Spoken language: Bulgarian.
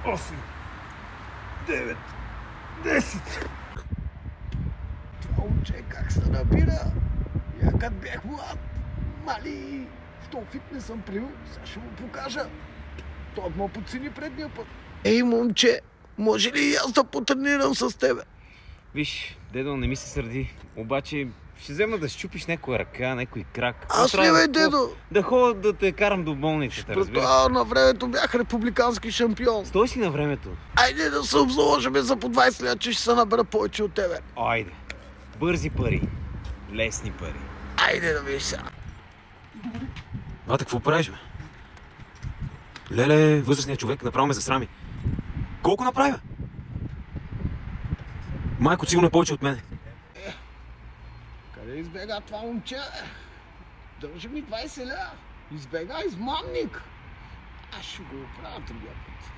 8, 9, 10. Това момче как се набира? Я като бях млад, мали, в този фитнес съм плил, сега ще му покажа. Той ме подцени предния път. Ей, момче, може ли и аз да потренирам с тебе? Виж, дедо, не ми се сърди, обаче ще взема да щупиш някоя ръка, някой крак. Аз ли бе, дедо? Да ходя да те карам до болницата, разбираш? На времето бях републикански шампион. Стой си на времето. Айде да се обзаложим за по 20 лет, че ще се набера повече от тебе. Айде. Бързи пари. Лесни пари. Айде да видиш сега. Бате, какво правиш, бе? Леле, възрастният човек направо ме засрами. Колко направи, бе? Майко сигурно е повече от мене. Къде избега това момче? Дължи ми 20 лева. Избега измамник. Аз ще го оправя другия път.